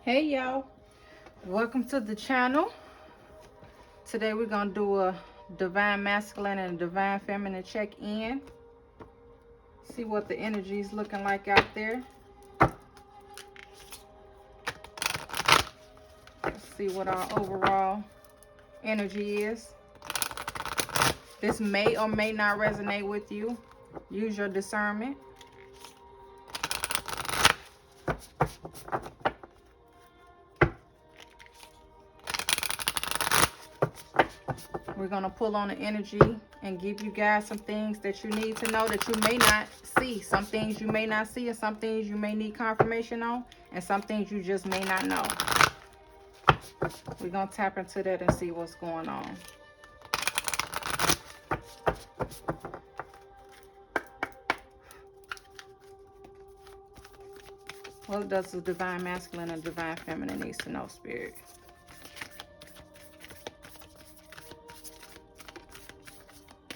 Hey y'all, welcome to the channel. Today we're gonna do a divine masculine and divine feminine check-in. See what the energy is looking like out there. Let's see what our overall energy is. This may or may not resonate with you. Use your discernment. We're going to pull on the energy and give you guys some things that you need to know that you may not see. Some things you may not see, and some things you may need confirmation on, and some things you just may not know. We're going to tap into that and see what's going on. What does the divine masculine and divine feminine needs to know, Spirit?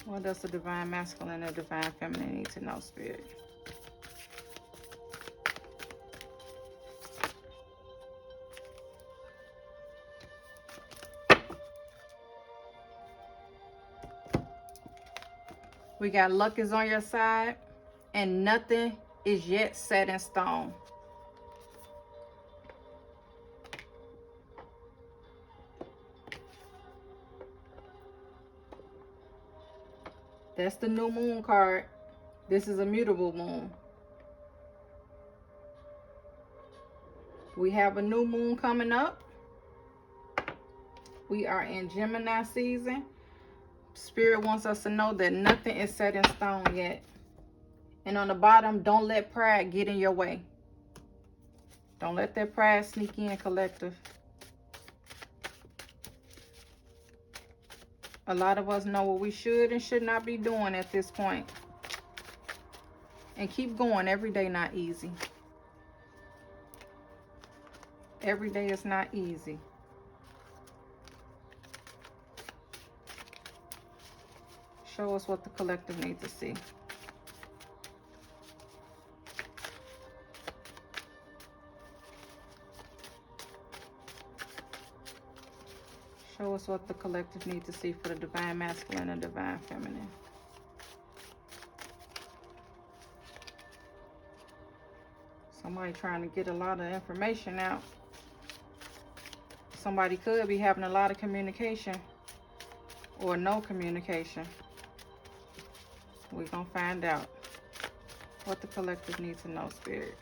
What does the divine masculine and divine feminine need to know, Spirit? We got luck is on your side, and nothing is yet set in stone. That's the new moon card. This is a mutable moon. We have a new moon coming up. We are in Gemini season. Spirit wants us to know that nothing is set in stone yet. And on the bottom, don't let pride get in your way. Don't let that pride sneak in, collective. A lot of us know what we should and should not be doing at this point. And keep going. Every day not easy. Every day is not easy. Show us what the collective needs to see. Show us what the collective needs to see for the divine masculine and divine feminine. Somebody trying to get a lot of information out. Somebody could be having a lot of communication or no communication. We're going to find out what the collective needs to know, Spirit.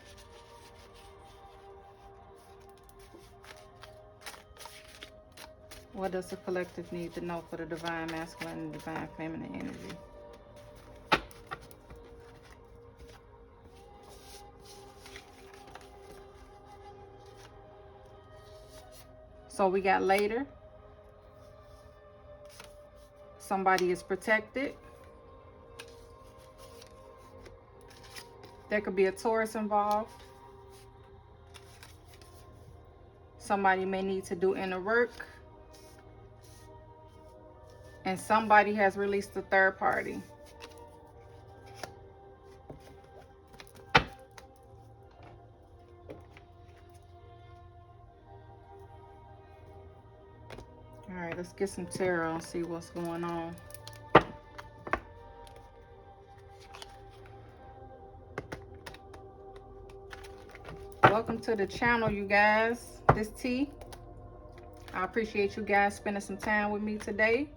What does the collective need to know for the divine masculine and divine feminine energy? So we got later. Somebody is protected. There could be a Taurus involved. Somebody may need to do inner work. And somebody has released a third party. All right, let's get some tarot and see what's going on. Welcome to the channel, you guys. This T. I appreciate you guys spending some time with me today.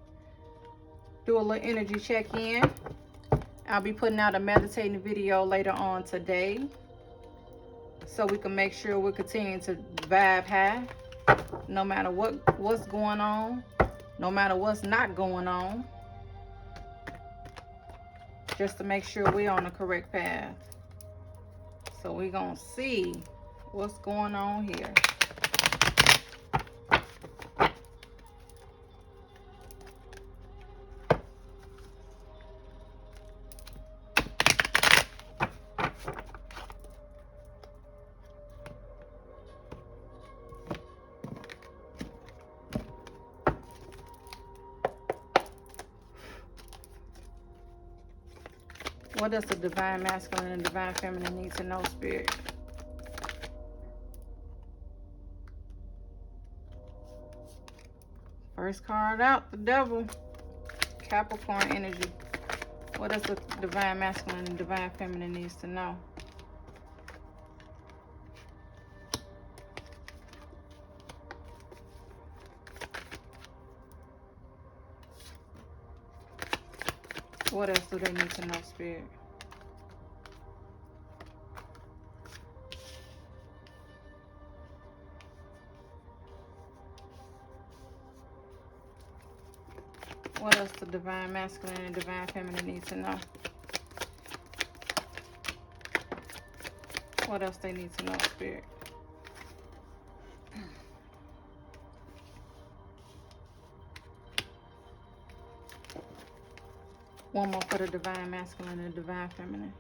Do a little energy check-in. I'll be putting out a meditating video later on today, so we can make sure we're continuing to vibe high, no matter what's going on, no matter what's not going on, just to make sure we're on the correct path. So we're gonna see what's going on here. What does the divine masculine and divine feminine need to know, Spirit? First card out, the Devil. Capricorn energy. What does the Divine Masculine and Divine Feminine needs to know? What else do they need to know, Spirit? What else the Divine Masculine and Divine Feminine need to know? What else they need to know, Spirit? One more for the Divine Masculine and Divine Feminine.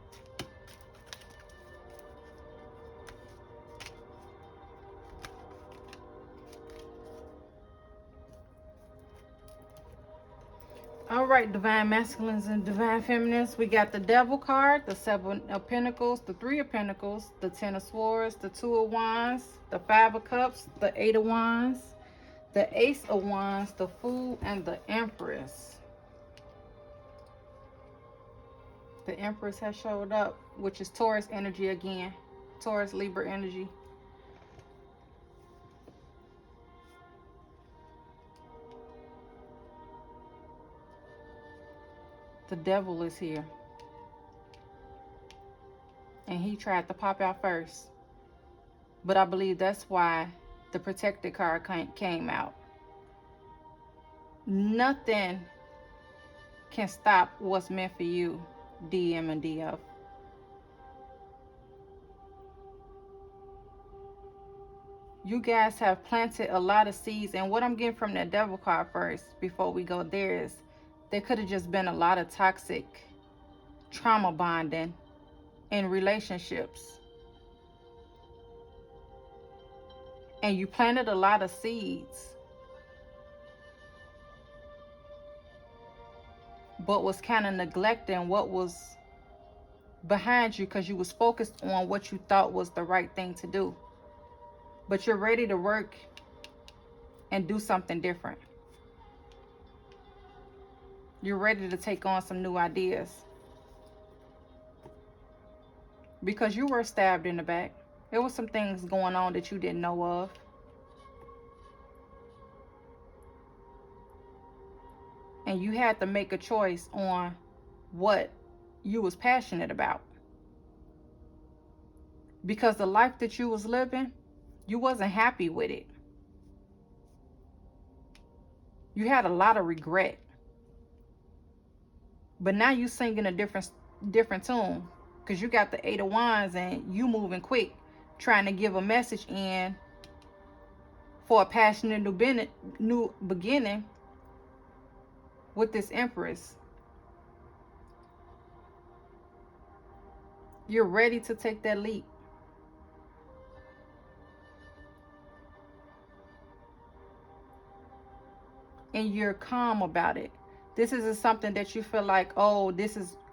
All right, Divine Masculines and Divine Feminines. We got the Devil card, the Seven of Pentacles, the Three of Pentacles, the Ten of Swords, the Two of Wands, the Five of Cups, the Eight of Wands, the Ace of Wands, the Fool, and the Empress. The Empress has showed up, which is Taurus energy again. Taurus, Libra energy. The Devil is here. And he tried to pop out first. But I believe that's why the Protected card came out. Nothing can stop what's meant for you, DM and DF. You guys have planted a lot of seeds. And what I'm getting from that Devil card first, before we go there, is there could have just been a lot of toxic trauma bonding in relationships. And you planted a lot of seeds, but was kind of neglecting what was behind you because you was focused on what you thought was the right thing to do. But you're ready to work and do something different. You're ready to take on some new ideas. Because you were stabbed in the back. There was some things going on that you didn't know of. And you had to make a choice on what you was passionate about. Because the life that you was living, you wasn't happy with it. You had a lot of regret. But now you singing a different tune. Because you got the Eight of Wands and you moving quick. Trying to give a message in for a passionate new beginning with this Empress. You're ready to take that leap. And you're calm about it. This isn't something that you feel like, oh,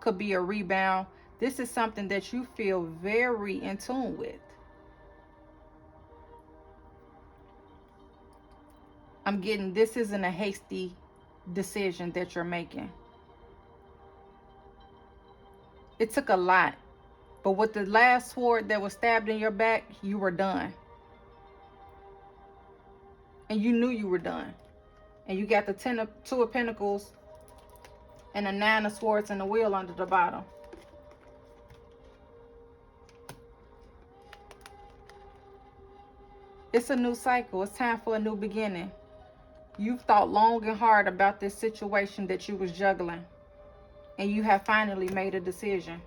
could be a rebound. This is something that you feel very in tune with. I'm getting this isn't a hasty decision that you're making. It took a lot. But with the last sword that was stabbed in your back, you were done. And you knew you were done. And you got the Two of Pentacles and the Nine of Swords and the Wheel under the bottom. It's a new cycle. It's time for a new beginning. You've thought long and hard about this situation that you was juggling. And you have finally made a decision.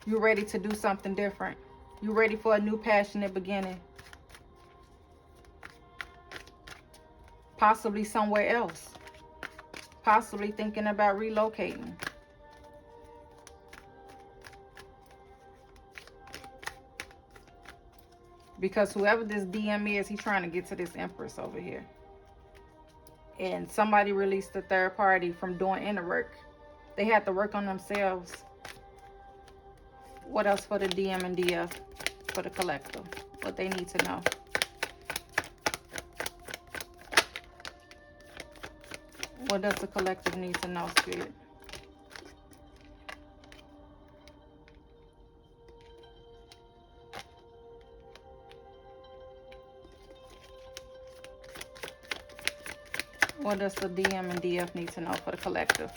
You're ready to do something different. You're ready for a new passionate beginning. Possibly somewhere else. Possibly thinking about relocating. Because whoever this DM is, he's trying to get to this Empress over here. And somebody released a third party from doing inner work. They had to work on themselves. What else for the DM and DF? For the collective. What they need to know. What does the collective need to know, Spirit? What does the DM and DF need to know for the collective?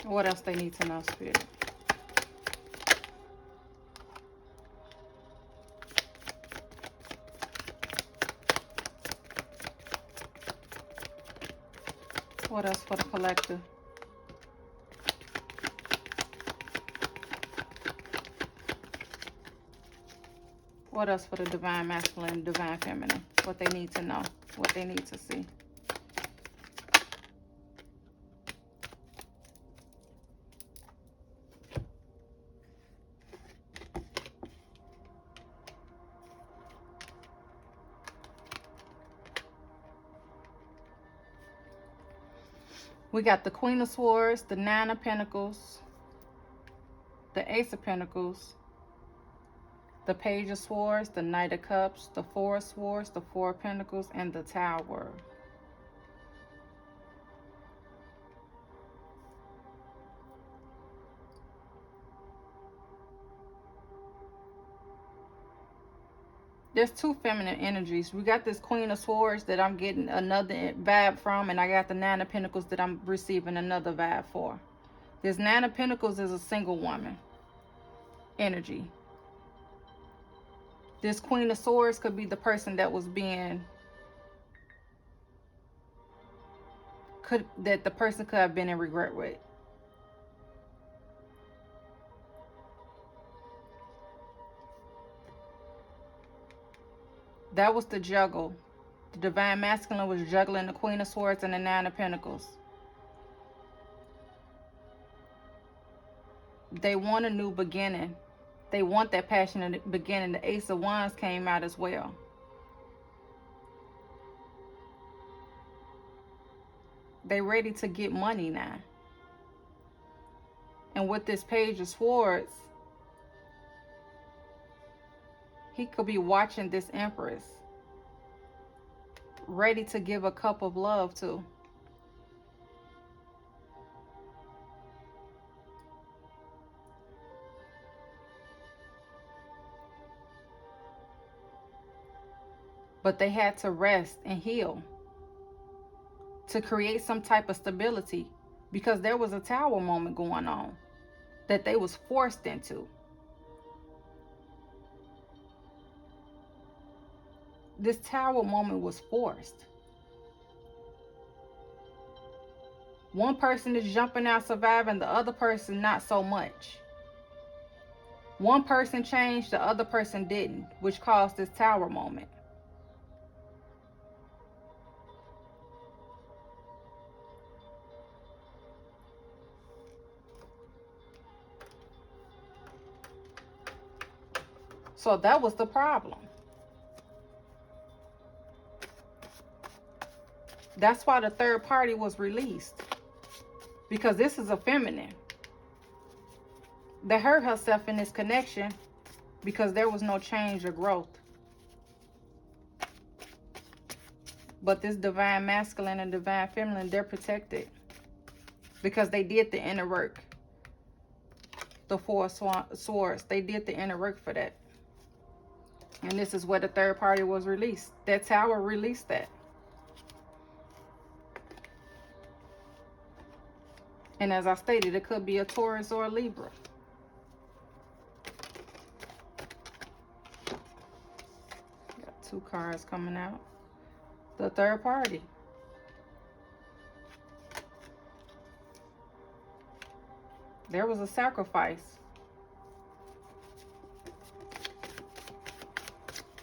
What else they need to know, Spirit? What else for the collective? What else for the divine masculine and divine feminine? What they need to know, what they need to see. We got the Queen of Swords, the Nine of Pentacles, the Ace of Pentacles, the Page of Swords, the Knight of Cups, the Four of Swords, the Four of Pentacles, and the Tower. There's two feminine energies. We got this Queen of Swords that I'm getting another vibe from, and I got the Nine of Pentacles that I'm receiving another vibe for. This Nine of Pentacles is a single woman energy. This Queen of Swords could be the person that was being, that the person could have been in regret with. That was the juggle. The divine masculine was juggling the Queen of Swords and the Nine of Pentacles. They want a new beginning. They want that passionate beginning. The Ace of Wands came out as well. They ready to get money now. And with this Page of Swords, he could be watching this Empress, ready to give a cup of love to. But they had to rest and heal to create some type of stability, because there was a Tower moment going on that they was forced into. This Tower moment was forced. One person is jumping out surviving, the other person not so much. One person changed, the other person didn't, which caused this Tower moment. So that was the problem. That's why the third party was released. Because this is a feminine that hurt herself in this connection because there was no change or growth. But this divine masculine and divine feminine, they're protected because they did the inner work. The Four of Swords, they did the inner work for that. And this is where the third party was released. That Tower released that. And as I stated, it could be a Taurus or a Libra. Got two cards coming out. The third party. There was a sacrifice.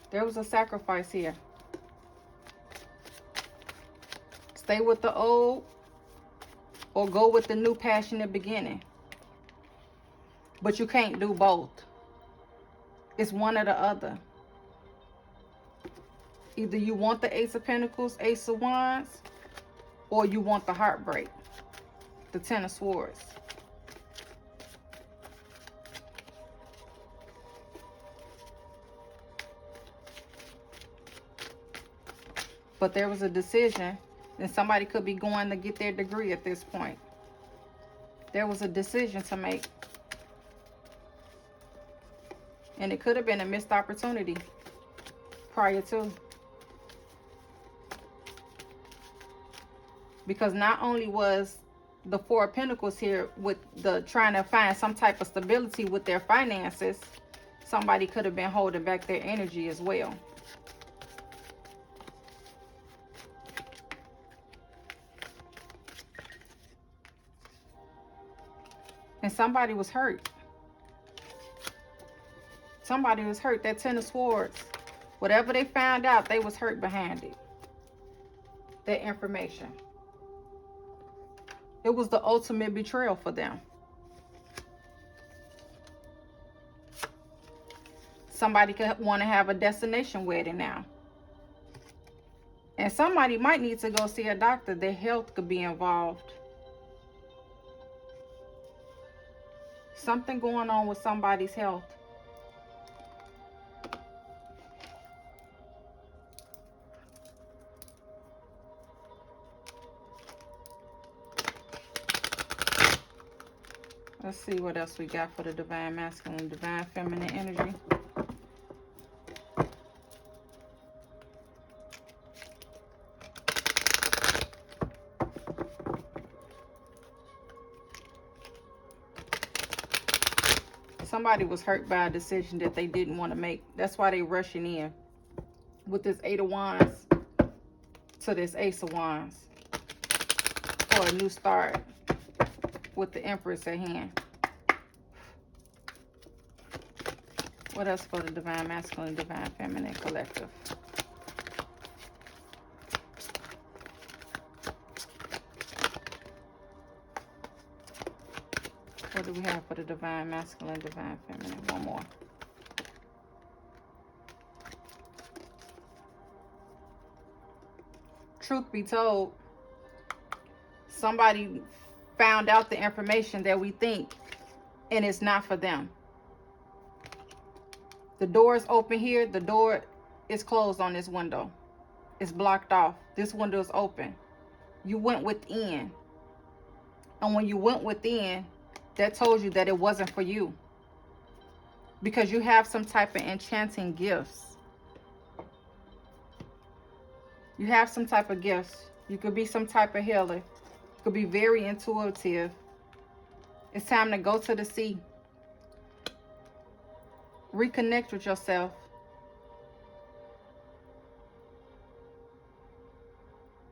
There was a sacrifice here. Stay with the old or go with the new passionate beginning. But you can't do both. It's one or the other. Either you want the Ace of Pentacles, Ace of Wands, or you want the heartbreak, the Ten of Swords. But there was a decision, and somebody could be going to get their degree at this point. There was a decision to make. And it could have been a missed opportunity prior to. Because not only was the Four of Pentacles here with the trying to find some type of stability with their finances, somebody could have been holding back their energy as well. And somebody was hurt. Somebody was hurt. That Ten of Swords, whatever they found out, they was hurt behind it. That information. It was the ultimate betrayal for them. Somebody could want to have a destination wedding now. And somebody might need to go see a doctor. Their health could be involved. Something going on with somebody's health. Let's see what else we got for the Divine Masculine, Divine Feminine energy. Somebody was hurt by a decision that they didn't want to make. That's why they rushing in with this Eight of Wands to this Ace of Wands for a new start with the Empress at hand. What else for the Divine Masculine, Divine Feminine collective? What do we have for the Divine Masculine, Divine Feminine? One more. Truth be told, somebody found out the information that we think, and it's not for them. The door is open here. The door is closed on this window. It's blocked off. This window is open. You went within. And when you went within, that told you that it wasn't for you. Because you have some type of enchanting gifts. You have some type of gifts. You could be some type of healer. You could be very intuitive. It's time to go to the sea. Reconnect with yourself.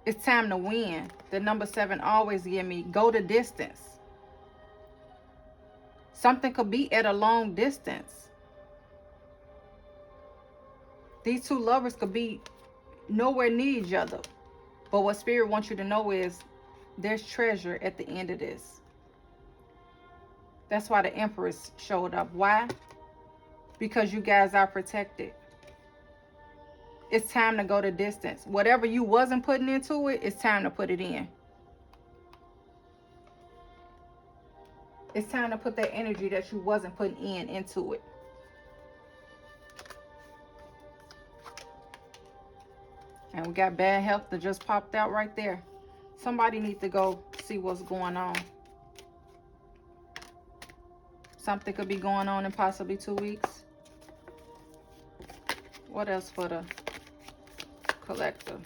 It's time to win. The number 7 always give me go the distance. Something could be at a long distance. These two lovers could be nowhere near each other. But what Spirit wants you to know is there's treasure at the end of this. That's why the Empress showed up. Why? Because you guys are protected. It's time to go the distance. Whatever you wasn't putting into it, it's time to put it in. It's time to put that energy that you wasn't putting in into it. And we got bad health that just popped out right there. Somebody needs to go see what's going on. Something could be going on in possibly 2 weeks. What else for the collector?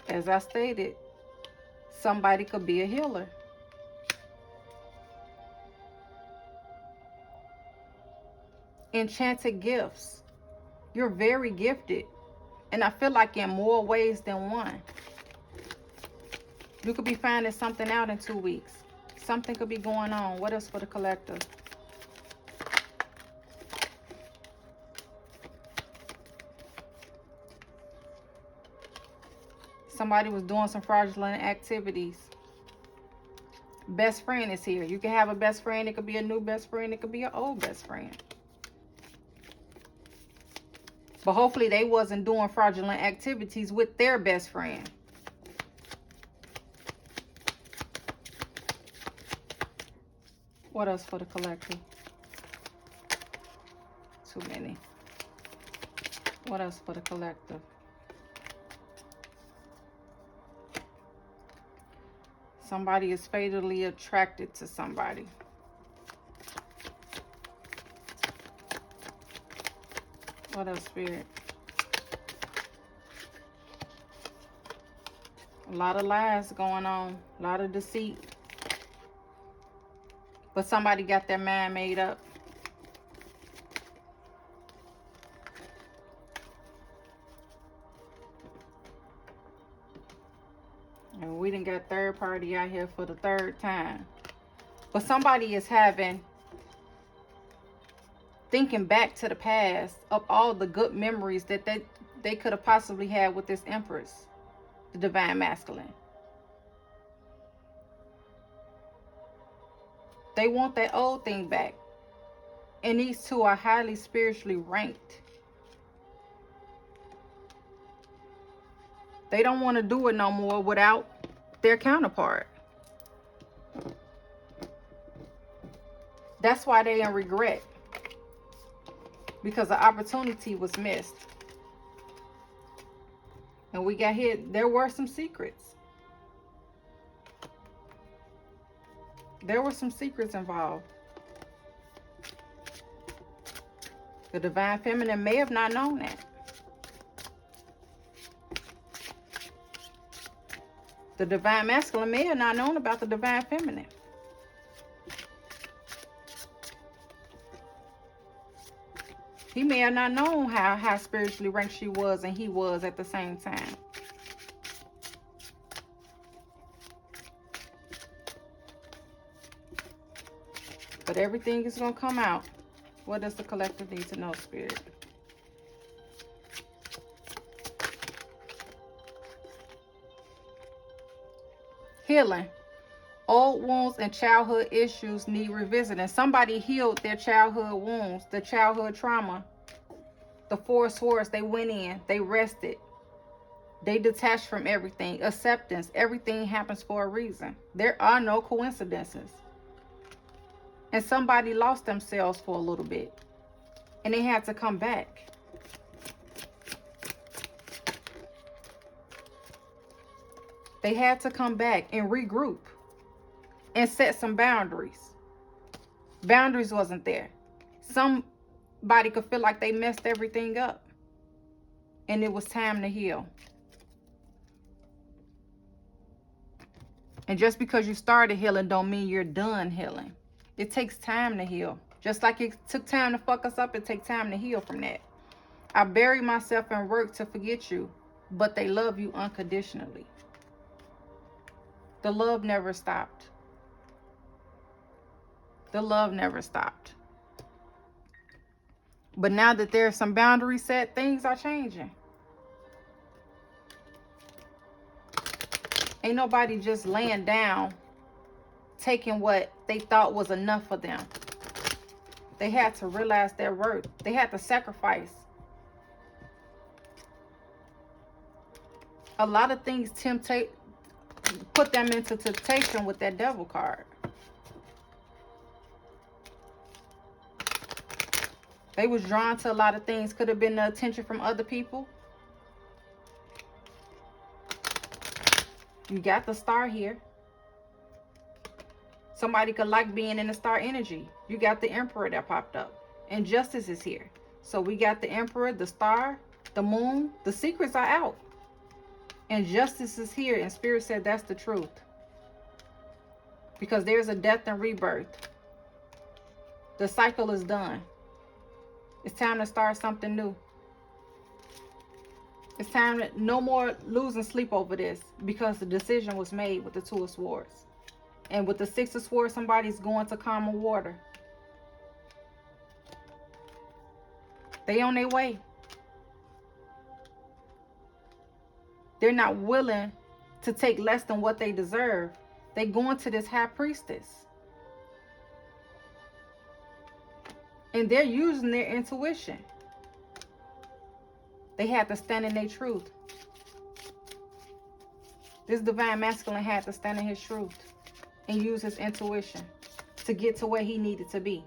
As I stated, somebody could be a healer. Enchanted gifts. You're very gifted. And I feel like in more ways than one. You could be finding something out in 2 weeks. Something could be going on. What else for the collector? Somebody was doing some fraudulent activities. Best friend is here. You can have a best friend. It could be a new best friend. It could be an old best friend. But hopefully they wasn't doing fraudulent activities with their best friend. What else for the collector? too many. What else for the collective? Somebody is fatally attracted to somebody. What else, Spirit? A lot of lies going on. A lot of deceit. But somebody got their mind made up. And we done got third party out here for the third time. But somebody is thinking back to the past of all the good memories that they could have possibly had with this Empress, the Divine Masculine. They want that old thing back. And these two are highly spiritually ranked. They don't want to do it no more without their counterpart. That's why they in regret. Because the opportunity was missed. And we got hit. There were some secrets. There were some secrets involved. The Divine Feminine may have not known that. The Divine Masculine may have not known about the Divine Feminine. He may have not known how spiritually ranked she was and he was at the same time. But everything is going to come out. What does the collective need to know, Spirit? Healing. Old wounds and childhood issues need revisiting. Somebody healed their childhood wounds, the childhood trauma. The Four Swords, they went in, they rested. They detached from everything. Acceptance. Everything happens for a reason. There are no coincidences. And somebody lost themselves for a little bit. And they had to come back. They had to come back and regroup. And set some boundaries. Boundaries wasn't there. Somebody could feel like they messed everything up. And it was time to heal. And just because you started healing don't mean you're done healing. It takes time to heal. Just like it took time to fuck us up, it takes time to heal from that. I buried myself and worked to forget you, but they love you unconditionally. The love never stopped. The love never stopped. But now that there's some boundaries set, things are changing. Ain't nobody just laying down, taking what they thought was enough for them. They had to realize their worth. They had to sacrifice. A lot of things put them into temptation with that Devil card. They was drawn to a lot of things. Could have been the attention from other people. You got the Star here. Somebody could like being in the Star energy. You got the Emperor that popped up. And Justice is here. So we got the Emperor, the Star, the Moon. The secrets are out. And Justice is here. And Spirit said that's the truth. Because there's a death and rebirth. The cycle is done. It's time to start something new. It's time to no more losing sleep over this. Because the decision was made with the Two of Swords. And with the Six of Swords, somebody's going to calmer water. They on their way. They're not willing to take less than what they deserve. They going to this High Priestess. And they're using their intuition. They had to stand in their truth. This Divine Masculine had to stand in his truth. And use his intuition to get to where he needed to be.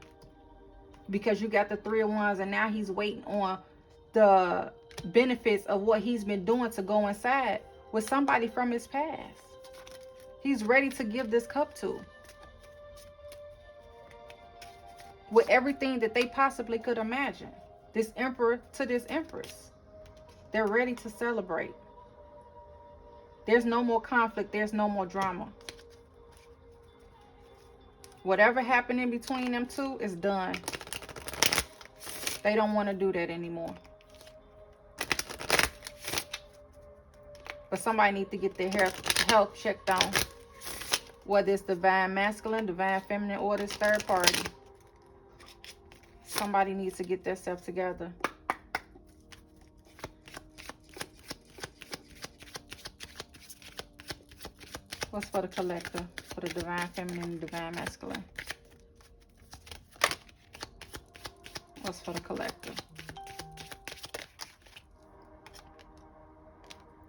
because you got the Three of Wands, and now he's waiting on the benefits of what he's been doing to go inside with somebody from his past. He's ready to give this cup to, with everything that they possibly could imagine. This emperor to this empress. They're ready to celebrate. There's no more conflict. There's no more drama. Whatever happened in between them two is done. They don't want to do that anymore. But somebody needs to get their health checked on. Whether it's divine masculine, divine feminine, or this third party. Somebody needs to get themselves together. What's for the collector? For the divine feminine and divine masculine. What's for the collector?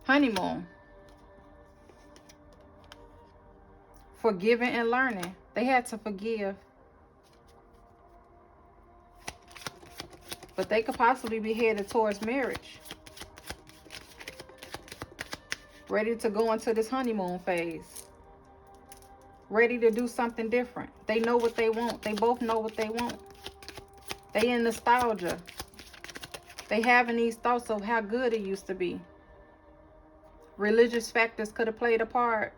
Honeymoon. Forgiving and learning. They had to forgive. But they could possibly be headed towards marriage. Ready to go into this honeymoon phase. Ready to do something different. They know what they want. They both know what they want. They in nostalgia. They having these thoughts of how good it used to be. Religious factors could have played a part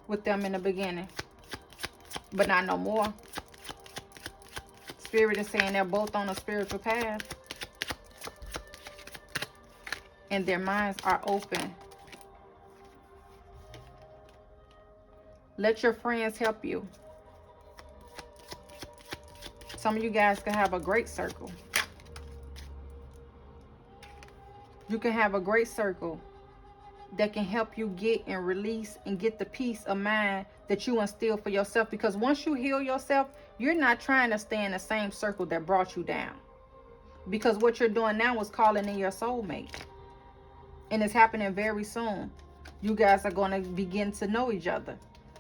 with them in the beginning. But not no more. Spirit is saying they're both on a spiritual path. And their minds are open. Let your friends help you. Some of you guys can have a great circle. You can have a great circle that can help you get and release and get the peace of mind that you instill for yourself. Because once you heal yourself, you're not trying to stay in the same circle that brought you down. Because what you're doing now is calling in your soulmate. And it's happening very soon. You guys are going to begin to know each other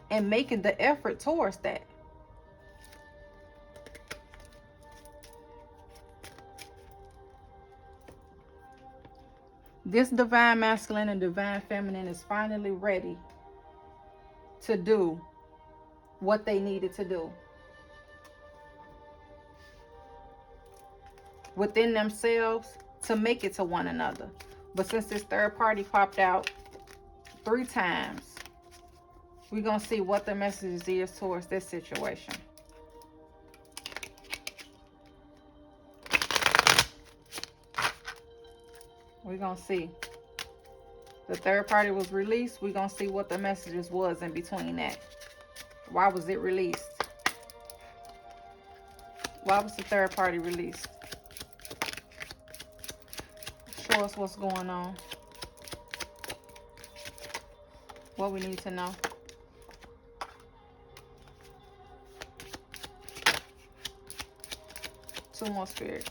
and making the effort towards that. This divine masculine and divine feminine is finally ready to do what they needed to do within themselves to make it to one another. But since this third party popped out 3 times, we're going to see what the message is towards this situation. We're going to see. The third party was released. We're going to see what the messages was in between that. Why was it released? Why was the third party released? Show us what's going on. What we need to know. Two more, Spirit.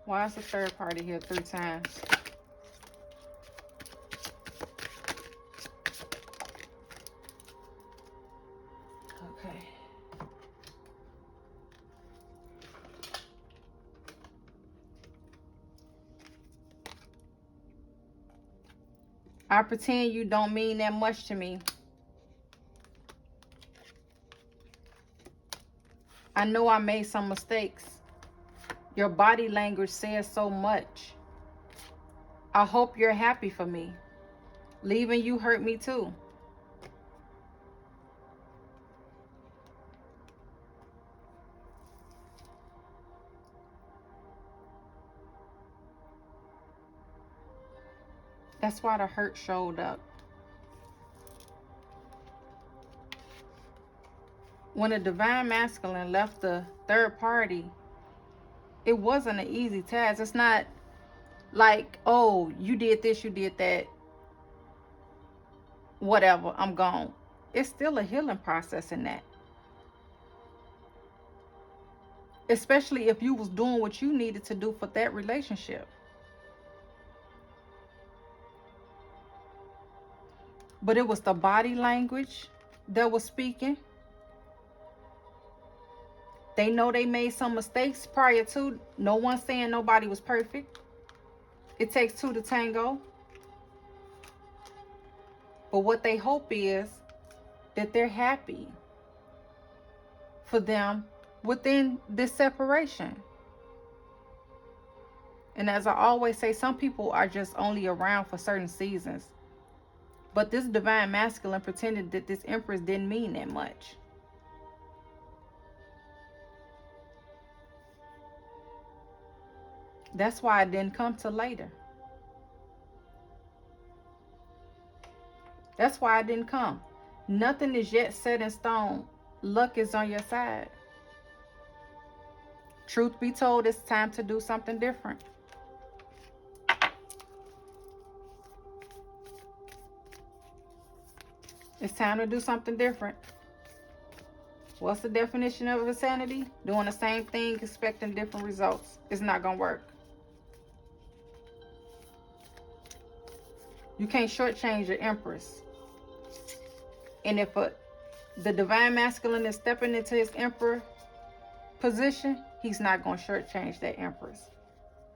Why is the third party here 3 times? Okay. I pretend you don't mean that much to me. I know I made some mistakes. Your body language says so much. I hope you're happy for me. Leaving you hurt me too. That's why the hurt showed up. When the divine masculine left the third party, it wasn't an easy task. It's not like, oh, you did this, you did that. Whatever, I'm gone. It's still a healing process in that. Especially if you was doing what you needed to do for that relationship. But it was the body language that was speaking. They know they made some mistakes prior to. No one's saying nobody was perfect. It takes two to tango. But what they hope is that they're happy for them within this separation. And as I always say, some people are just only around for certain seasons. But this divine masculine pretended that this Empress didn't mean that much. That's why it didn't come till later. That's why it didn't come. Nothing is yet set in stone. Luck is on your side. Truth be told, it's time to do something different. It's time to do something different. What's the definition of insanity? Doing the same thing, expecting different results. It's not going to work. You can't shortchange your Empress. And if the divine masculine is stepping into his Emperor position, he's not going to shortchange that Empress.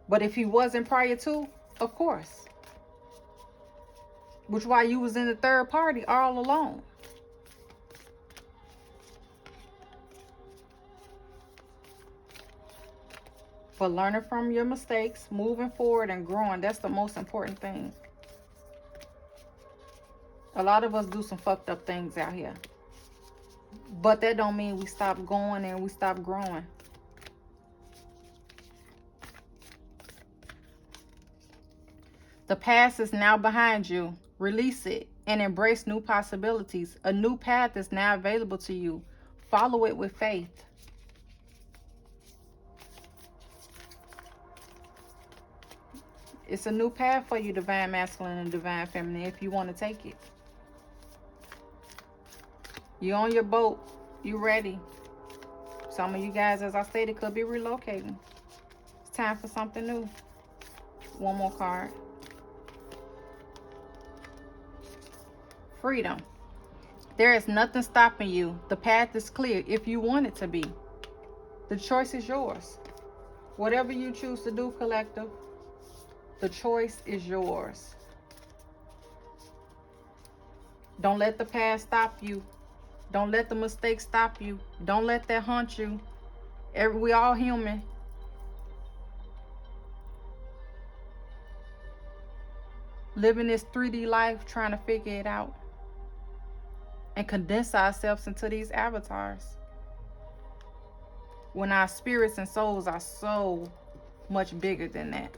But if he wasn't prior to, of course. Which why you was in the third party all alone. But learning from your mistakes, moving forward and growing, that's the most important thing. A lot of us do some fucked up things out here. But that don't mean we stop going and we stop growing. The past is now behind you. Release it and embrace new possibilities. A new path is now available to you. Follow it with faith. It's a new path for you, divine masculine and divine feminine, if you want to take it. You're on your boat. You ready. Some of you guys, as I stated, could be relocating. It's time for something new. One more card. Freedom. There is nothing stopping you. The path is clear if you want it to be. The choice is yours. Whatever you choose to do, collective, the choice is yours. Don't let the past stop you. Don't let the mistakes stop you. Don't let that haunt you. We all human. Living this 3D life, trying to figure it out. And condense ourselves into these avatars. When our spirits and souls are so much bigger than that.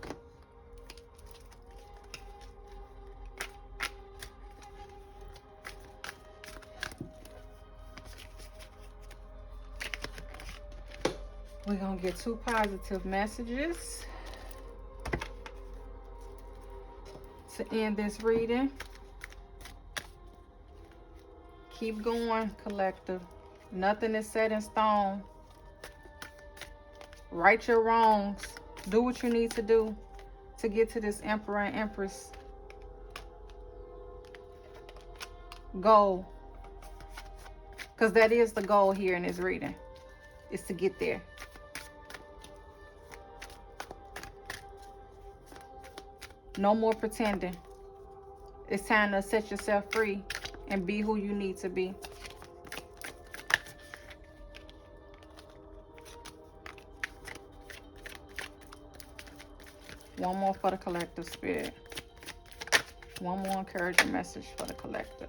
We're going to get 2 positive messages to end this reading. Keep going, collective. Nothing is set in stone. Right your wrongs. Do what you need to do to get to this Emperor and Empress goal. Because that is the goal here in this reading. Is to get there. No more pretending. It's time to set yourself free and be who you need to be. One more for the collective, spirit. One more encouraging message for the collective.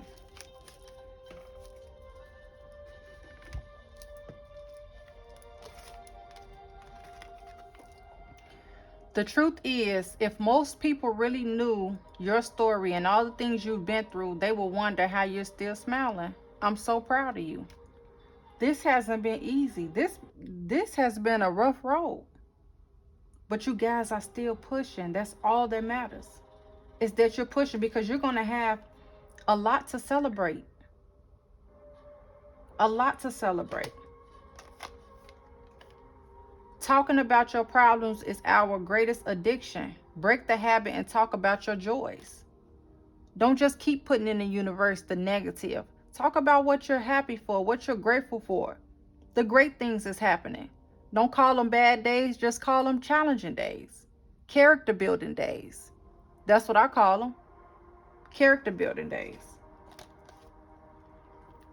The truth is, if most people really knew your story and all the things you've been through, they will wonder how you're still smiling. I'm so proud of you. This hasn't been easy. This has been a rough road. But you guys are still pushing. That's all that matters. Is that you're pushing, because you're going to have a lot to celebrate. A lot to celebrate. Talking about your problems is our greatest addiction. Break the habit and talk about your joys. Don't just keep putting in the universe the negative. Talk about what you're happy for, what you're grateful for. The great things is happening. Don't call them bad days, just call them challenging days. Character building days. That's what I call them. Character building days.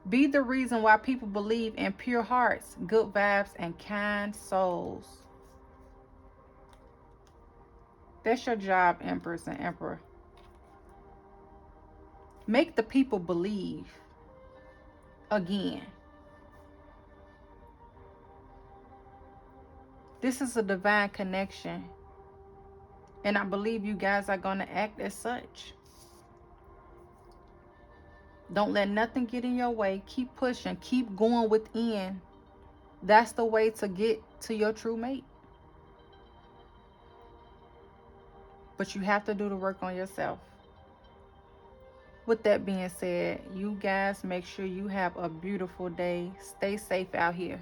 Be the reason why people believe in pure hearts, good vibes, and kind souls. That's your job, Empress and Emperor. Make the people believe again. This is a divine connection. And I believe you guys are going to act as such. Don't let nothing get in your way. Keep pushing. Keep going within. That's the way to get to your true mate. But you have to do the work on yourself. With that being said, you guys make sure you have a beautiful day. Stay safe out here.